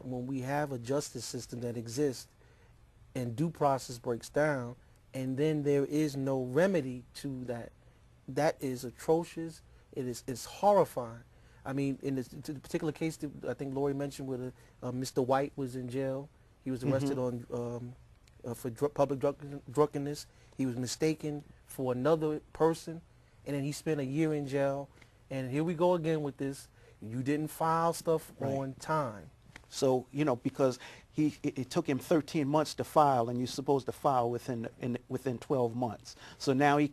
when we have a justice system that exists and due process breaks down, and then there is no remedy to that, that is atrocious. It's horrifying. I mean, in this particular case that I think Lorie mentioned, where Mr. White was in jail, he was arrested on for public drunkenness. He was mistaken for another person, and then he spent a year in jail. And here we go again with this. You didn't file stuff on time. So, you know, because it took him 13 months to file, and you're supposed to file within 12 months. So now he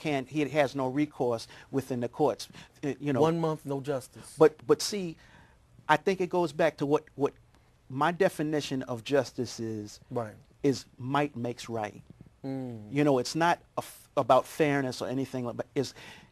has no recourse within the courts. You know, 1 month, no justice. But see, I think it goes back to what my definition of justice is. Right. Is might makes right. You know, it's not about fairness or anything, but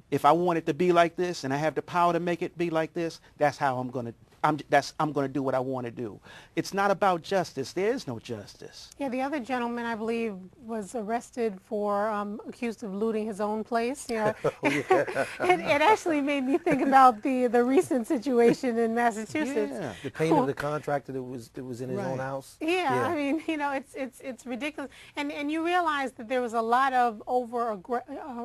if I want it to be like this and I have the power to make it be like this, that's how I'm going to do what I want to do. It's not about justice. There is no justice. Yeah, the other gentleman, I believe, was arrested for accused of looting his own place. You know, it actually made me think about the recent situation in Massachusetts. Yeah. The pain of the contractor that was in his own house. Yeah, I mean, you know, it's ridiculous, and you realize that there was a lot of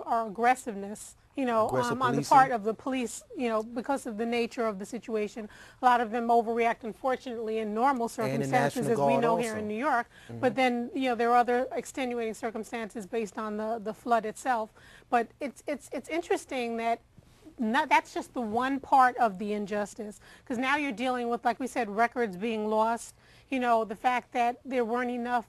aggressiveness, you know, on the part of the police, you know, because of the nature of the situation. A lot of them overreact, unfortunately, in normal circumstances, as we know here in New York. But then, you know, there are other extenuating circumstances based on the flood itself. But it's interesting that that's just the one part of the injustice, because now you're dealing with, like we said, records being lost. You know, the fact that there weren't enough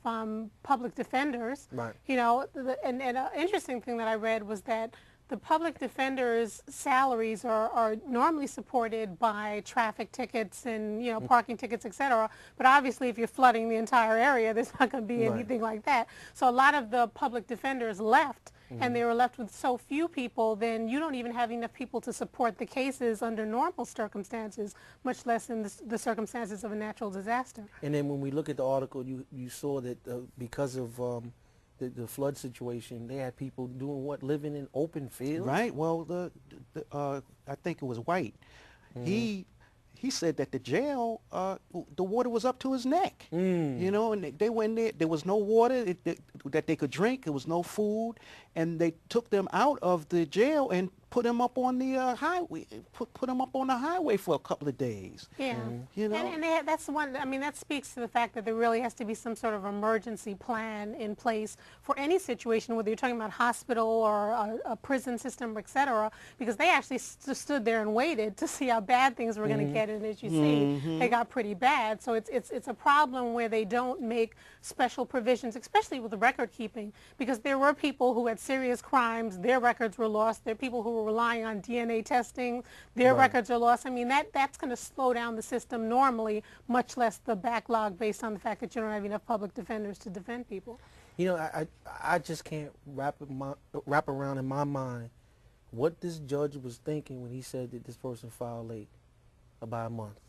public defenders. Right. You know, and an interesting thing that I read was that the public defenders' salaries are normally supported by traffic tickets and, you know, parking tickets, etc. But obviously, if you're flooding the entire area, there's not going to be anything like that. So a lot of the public defenders left, and they were left with so few people, then you don't even have enough people to support the cases under normal circumstances, much less in the circumstances of a natural disaster. And then when we look at the article, you saw that because of the flood situation, they had people doing what? Living in open fields? Right. Well, I think it was White. He said that the jail, the water was up to his neck. You know, and they went there. There was no water that they could drink. There was no food, and they took them out of the jail and put them up on the highway. Put them up on the highway for a couple of days. Yeah. You know, and that's one. I mean, that speaks to the fact that there really has to be some sort of emergency plan in place for any situation, whether you're talking about hospital or a prison system, etc. Because they actually stood there and waited to see how bad things were going to get, and as you see, they got pretty bad. So it's a problem where they don't make special provisions, especially with the record keeping, because there were people who had serious crimes, their records were lost. There are people who were relying on DNA testing, their records are lost. I mean, that's going to slow down the system normally, much less the backlog based on the fact that you don't have enough public defenders to defend people. You know, I just can't wrap around in my mind what this judge was thinking when he said that this person filed late by a month.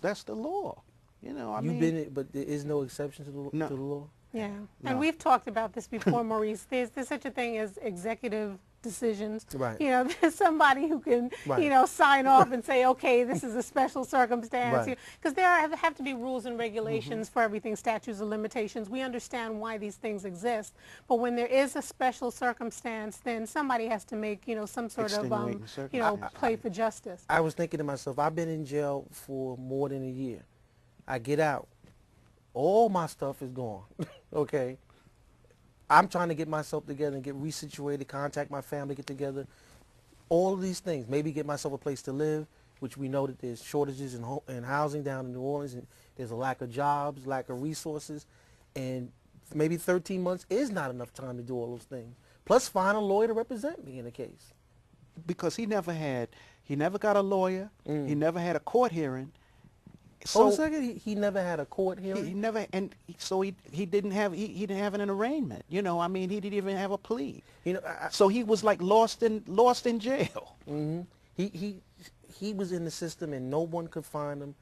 That's the law. You know, I mean, but there is no exception to the law? Yeah, and we've talked about this before, Maurice. There's such a thing as executive decisions. Right. You know, there's somebody who can, you know, sign off and say, okay, this is a special circumstance. Because there have to be rules and regulations for everything, statutes of limitations. We understand why these things exist. But when there is a special circumstance, then somebody has to make, you know, some sort of, you know, play for justice. I was thinking to myself, I've been in jail for more than a year. I get out. All my stuff is gone, okay? I'm trying to get myself together and get resituated, contact my family, get together. All of these things, maybe get myself a place to live, which we know that there's shortages in housing down in New Orleans, and there's a lack of jobs, lack of resources, and maybe 13 months is not enough time to do all those things. Plus find a lawyer to represent me in the case. Because he never got a lawyer, he never had a court hearing. So, hold a second. He never had a court hearing. He never, and so he didn't have an arraignment. You know, I mean, he didn't even have a plea. You know, so he was like lost in jail. He was in the system and no one could find him.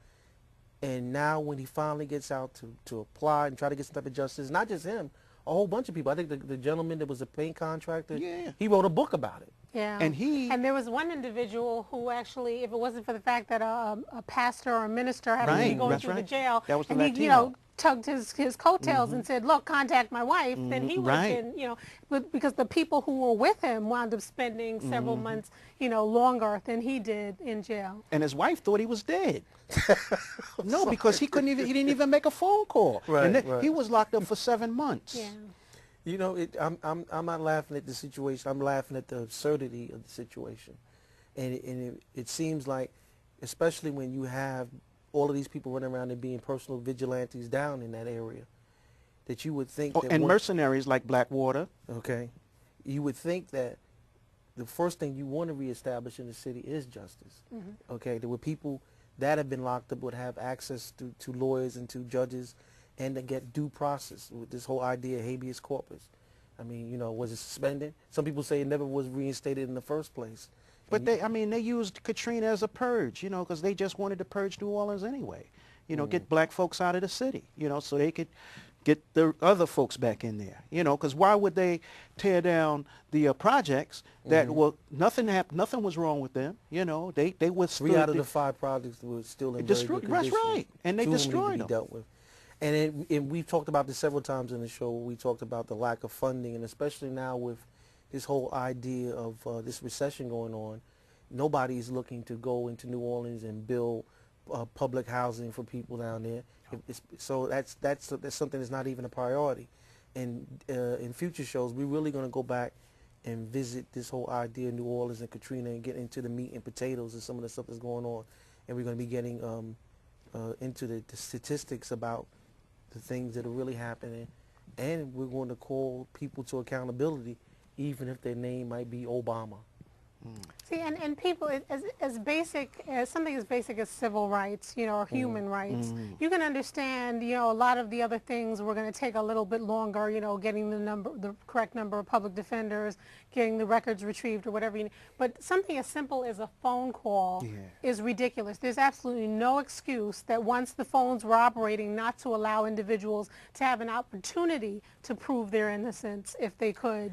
And now when he finally gets out to apply and try to get some type of justice, not just him, a whole bunch of people. I think the gentleman that was a paint contractor, he wrote a book about it. Yeah. And there was one individual who actually, if it wasn't for the fact that a pastor or a minister happened to be Right, going that's through the right. jail, That was the and he, Latino. tugged his coattails and said, look, contact my wife, then he would have Right. been, because the people who were with him wound up spending several months, longer than he did in jail. And his wife thought he was dead. No, because he didn't even make a phone call. Right, And right. he was locked up for 7 months. Yeah. I'm not laughing at the situation. I'm laughing at the absurdity of the situation, and it seems like, especially when you have all of these people running around and being personal vigilantes down in that area, that you would think that And mercenaries like Blackwater. okay, you would think that the first thing you want to reestablish in the city is justice. Okay, there were people that have been locked up would have access to lawyers and to judges, and to get due process with this whole idea of habeas corpus. I mean, was it suspended? Some people say it never was reinstated in the first place. But they used Katrina as a purge, because they just wanted to purge New Orleans anyway. Get black folks out of the city, so they could get the other folks back in there, because why would they tear down the projects that were, nothing was wrong with them, they withstood. 3 out of the 5 projects were still in very good condition. That's right, and they 2 of them destroyed need to them. be dealt with. And we've talked about this several times in the show. We talked about the lack of funding, and especially now with this whole idea of this recession going on, nobody's looking to go into New Orleans and build public housing for people down there. So that's something that's not even a priority. And in future shows, we're really going to go back and visit this whole idea of New Orleans and Katrina and get into the meat and potatoes of some of the stuff that's going on. And we're going to be getting into the statistics about the things that are really happening, and we're going to call people to accountability, even if their name might be Obama. See, and people, as basic as something as basic as civil rights, or human rights, you can understand, a lot of the other things were going to take a little bit longer, getting the correct number of public defenders, getting the records retrieved or whatever. But something as simple as a phone call is ridiculous. There's absolutely no excuse that once the phones were operating, not to allow individuals to have an opportunity to prove their innocence if they could.